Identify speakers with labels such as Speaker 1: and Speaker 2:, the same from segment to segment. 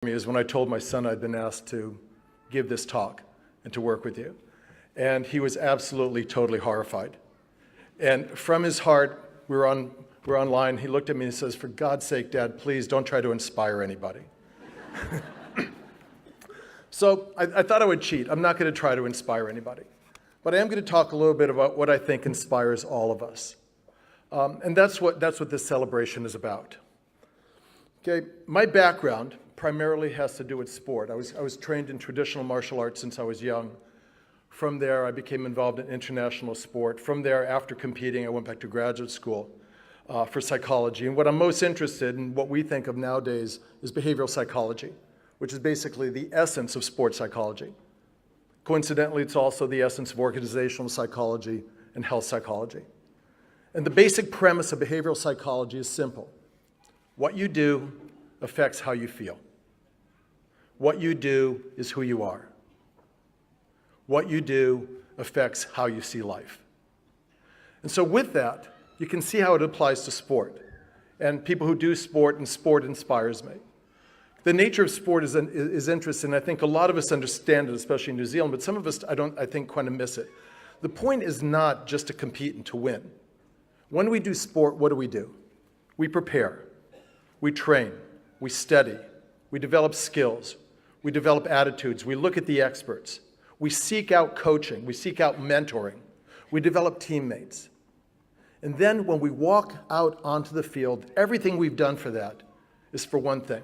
Speaker 1: me is when I told my son I'd been asked to give this talk and to work with you. And he was absolutely, totally horrified. And from his heart, we're online, he looked at me and says, "For God's sake, Dad, please don't try to inspire anybody." So I thought I would cheat. I'm not going to try to inspire anybody. But I am going to talk a little bit about what I think inspires all of us. And that's what this celebration is about. Okay, my background primarily has to do with sport. I was trained in traditional martial arts since I was young. From there, I became involved in international sport. From there, after competing, I went back to graduate school for psychology. And what I'm most interested in, what we think of nowadays, is behavioral psychology, which is basically the essence of sports psychology. Coincidentally, it's also the essence of organizational psychology and health psychology. And the basic premise of behavioral psychology is simple. What you do affects how you feel. What you do is who you are. What you do affects how you see life. And so with that, you can see how it applies to sport. And people who do sport, and sport inspires me. The nature of sport is interesting. I think a lot of us understand it, especially in New Zealand, but some of us, I think, kind of miss it. The point is not just to compete and to win. When we do sport, what do? We prepare, we train, we study, we develop skills, we develop attitudes, we look at the experts, we seek out coaching, we seek out mentoring, we develop teammates. And then when we walk out onto the field, everything we've done for that is for one thing.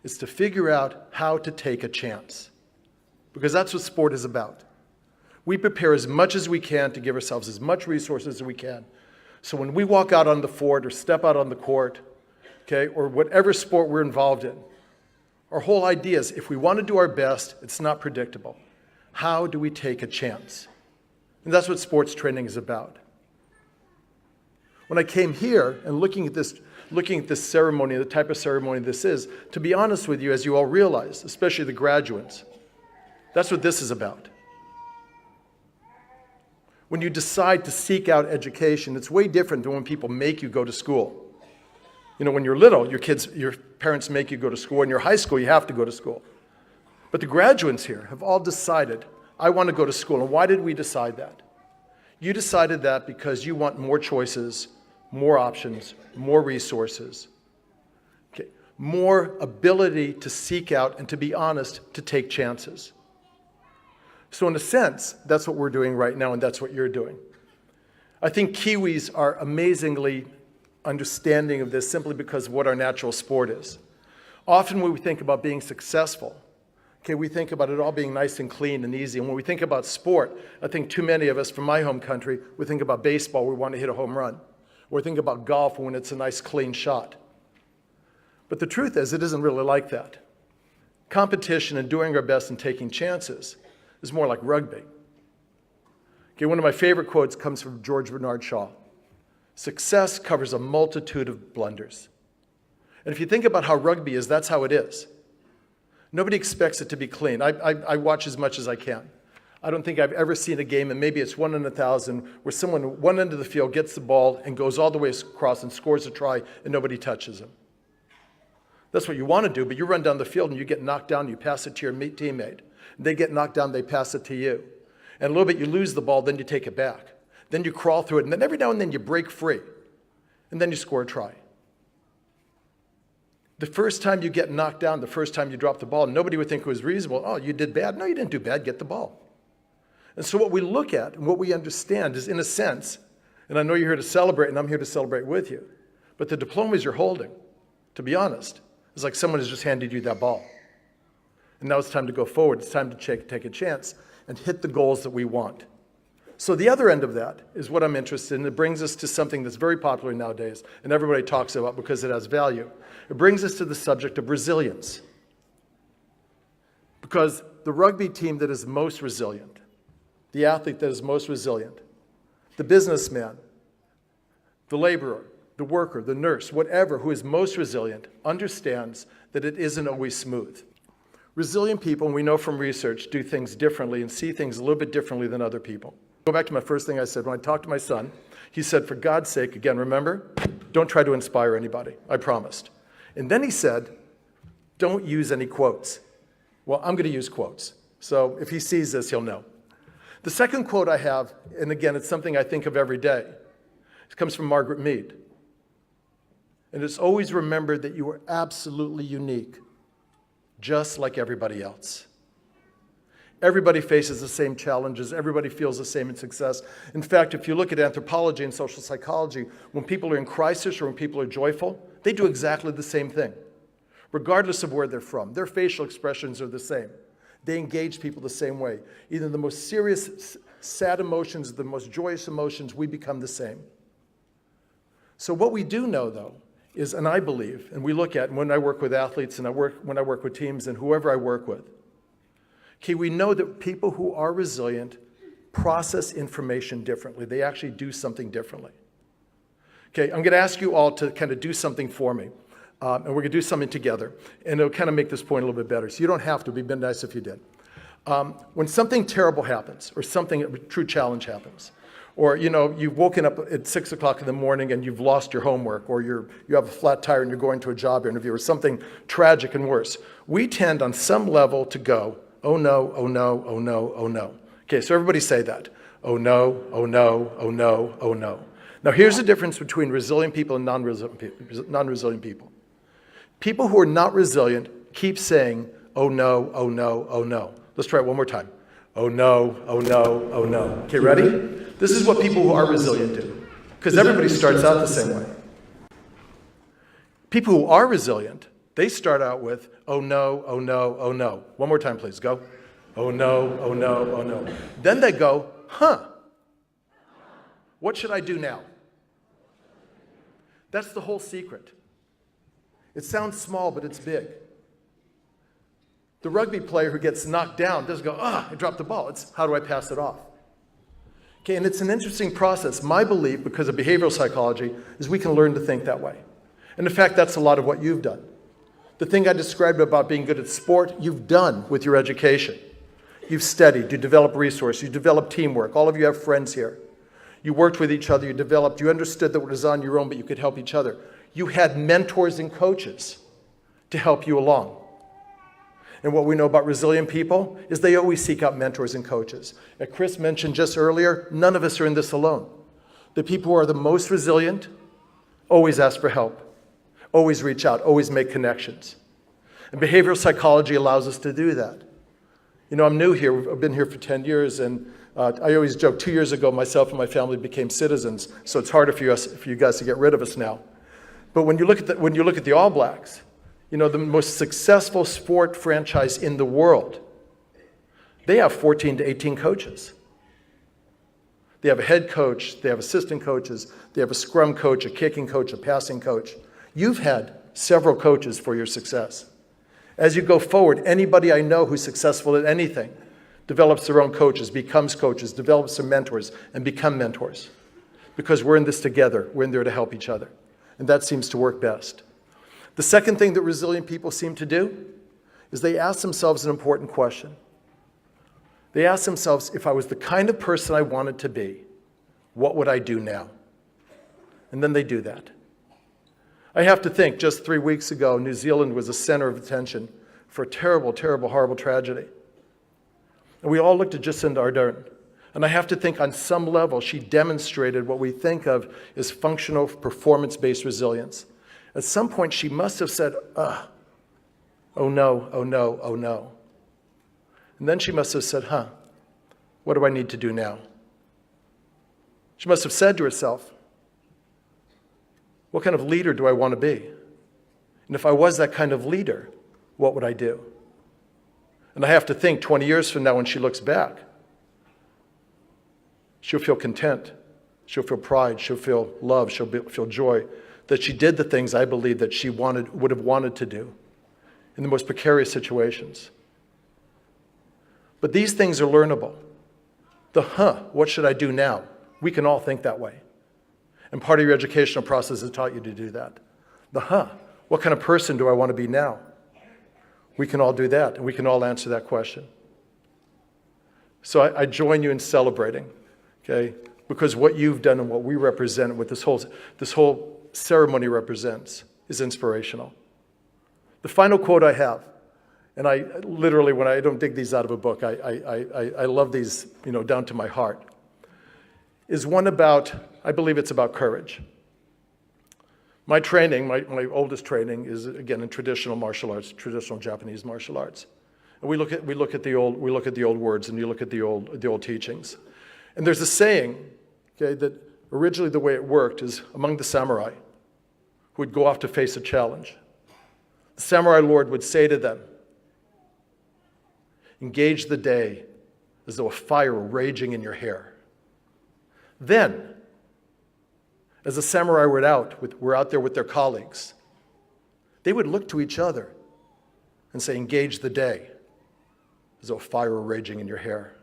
Speaker 1: Is to figure out how to take a chance. Because that's what sport is about. We prepare as much as we can to give ourselves as much resources as we can. So when we walk out on the fort or step out on the court, okay, or whatever sport we're involved in, our whole idea is if we want to do our best, it's not predictable. How do we take a chance? And that's what sports training is about. When I came here and looking at this ceremony, the type of ceremony this is, to be honest with you, as you all realize, especially the graduates, that's what this is about. When you decide to seek out education, it's way different than when people make you go to school. You know, when you're little, your parents make you go to school. In your high school, you have to go to school. But the graduates here have all decided, I want to go to school. And why did we decide that? You decided that because you want more choices, more options, more resources, okay, more ability to seek out and, to be honest, to take chances. So in a sense, that's what we're doing right now, and that's what you're doing. I think Kiwis are amazingly understanding of this simply because of what our natural sport is. Often when we think about being successful, okay, we think about it all being nice and clean and easy. And when we think about sport, I think too many of us from my home country, we think about baseball, we want to hit a home run. Or think about golf when it's a nice clean shot. But the truth is, it isn't really like that. Competition and doing our best and taking chances is more like rugby. Okay, one of my favorite quotes comes from George Bernard Shaw. Success covers a multitude of blunders. And if you think about how rugby is, that's how it is. Nobody expects it to be clean. I watch as much as I can. I don't think I've ever seen a game, and maybe it's 1 in 1,000, where someone at one end of the field gets the ball and goes all the way across and scores a try, and nobody touches him. That's what you want to do, but you run down the field and you get knocked down, you pass it to your teammate. They get knocked down, they pass it to you. And a little bit you lose the ball, then you take it back. Then you crawl through it, and then every now and then you break free. And then you score a try. The first time you get knocked down, the first time you drop the ball, nobody would think it was reasonable. Oh, you did bad. No, you didn't do bad. Get the ball. And so what we look at and what we understand is, in a sense, and I know you're here to celebrate, and I'm here to celebrate with you, but the diplomas you're holding, to be honest, is like someone has just handed you that ball. And now it's time to go forward. It's time to take a chance and hit the goals that we want. So the other end of that is what I'm interested in. It brings us to something that's very popular nowadays, and everybody talks about because it has value. It brings us to the subject of resilience. Because the rugby team that is most resilient, the athlete that is most resilient, the businessman, the laborer, the worker, the nurse, whatever, who is most resilient, understands that it isn't always smooth. Resilient people, and we know from research, do things differently and see things a little bit differently than other people. Go back to my first thing I said. When I talked to my son, he said, for God's sake, again, remember, don't try to inspire anybody. I promised. And then he said, Don't use any quotes. Well, I'm going to use quotes. So if he sees this, he'll know. The second quote I have, and again, it's something I think of every day. It comes from Margaret Mead. And it's always remembered that you are absolutely unique, just like everybody else. Everybody faces the same challenges. Everybody feels the same in success. In fact, if you look at anthropology and social psychology, when people are in crisis or when people are joyful, they do exactly the same thing, regardless of where they're from. Their facial expressions are the same. They engage people the same way. Either the most serious, sad emotions, the most joyous emotions, we become the same. So what we do know, though, is, and I believe, and we look at, when I work with athletes and when I work with teams and whoever I work with, okay, we know that people who are resilient process information differently. They actually do something differently. Okay, I'm going to ask you all to kind of do something for me. And we're going to do something together. And it'll kind of make this point a little bit better. So you don't have to. It'd be nice if you did. When something terrible happens, or a true challenge happens, or you've woken up at 6 o'clock in the morning and you've lost your homework, or you have a flat tire and you're going to a job interview, or something tragic and worse, we tend on some level to go, oh no, oh no, oh no, oh no. Okay, so everybody say that. Oh no, oh no, oh no, oh no. Now here's the difference between resilient people and non-resilient people. People who are not resilient keep saying, oh no, oh no, oh no. Let's try it one more time. Oh no, oh no, oh no. Okay, ready? This is what people who are resilient do, because everybody starts out the same way. People who are resilient, they start out with, oh no, oh no, oh no. One more time, please, go. Oh no, oh no, oh no. Then they go, what should I do now? That's the whole secret. It sounds small, but it's big. The rugby player who gets knocked down doesn't go, I dropped the ball. It's how do I pass it off? Okay, and it's an interesting process. My belief, because of behavioral psychology, is we can learn to think that way. And in fact, that's a lot of what you've done. The thing I described about being good at sport, you've done with your education. You've studied, you develop resources, you develop teamwork. All of you have friends here. You worked with each other, you understood that it was on your own, but you could help each other. You had mentors and coaches to help you along. And what we know about resilient people is they always seek out mentors and coaches. As Chris mentioned just earlier, none of us are in this alone. The people who are the most resilient always ask for help, always reach out, always make connections. And behavioral psychology allows us to do that. I'm new here. I've been here for 10 years, and I always joke, 2 years ago, myself and my family became citizens, so it's harder for you guys to get rid of us now. But when you look at the All Blacks, the most successful sport franchise in the world, they have 14 to 18 coaches. They have a head coach, they have assistant coaches, they have a scrum coach, a kicking coach, a passing coach. You've had several coaches for your success. As you go forward, anybody I know who's successful at anything develops their own coaches, becomes coaches, develops some mentors, and become mentors. Because we're in this together. We're in there to help each other. And that seems to work best. The second thing that resilient people seem to do is they ask themselves an important question. They ask themselves, if I was the kind of person I wanted to be, what would I do now? And then they do that. I have to think, just 3 weeks ago, New Zealand was a center of attention for a terrible, terrible, horrible tragedy. And we all looked at Jacinda Ardern. And I have to think on some level, she demonstrated what we think of as functional performance-based resilience. At some point, she must have said, oh no, oh no, oh no. And then she must have said, what do I need to do now? She must have said to herself, what kind of leader do I want to be? And if I was that kind of leader, what would I do? And I have to think 20 years from now when she looks back, she'll feel content, she'll feel pride, she'll feel love, she'll feel joy, that she did the things I believe that she would have wanted to do in the most precarious situations. But these things are learnable. The what should I do now? We can all think that way. And part of your educational process has taught you to do that. The what kind of person do I want to be now? We can all do that, and we can all answer that question. So I join you in celebrating, okay? Because what you've done and what we represent, what this whole ceremony represents, is inspirational. The final quote I have, and I literally, when I don't dig these out of a book, I love these, down to my heart, is one about, I believe it's about courage. My training, my oldest training is, again, in traditional martial arts, traditional Japanese martial arts. And we look at the old words, and you look at the old teachings. And there's a saying, okay, that originally the way it worked is among the samurai who would go off to face a challenge. The samurai lord would say to them, engage the day as though a fire were raging in your hair. Then, as the samurai were out there with their colleagues, they would look to each other and say, engage the day as though a fire were raging in your hair.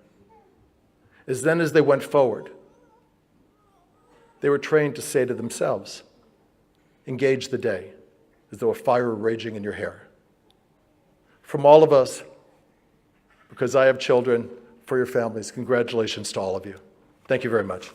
Speaker 1: As they went forward, they were trained to say to themselves, engage the day as though a fire were raging in your hair. From all of us, because I have children, for your families, congratulations to all of you. Thank you very much.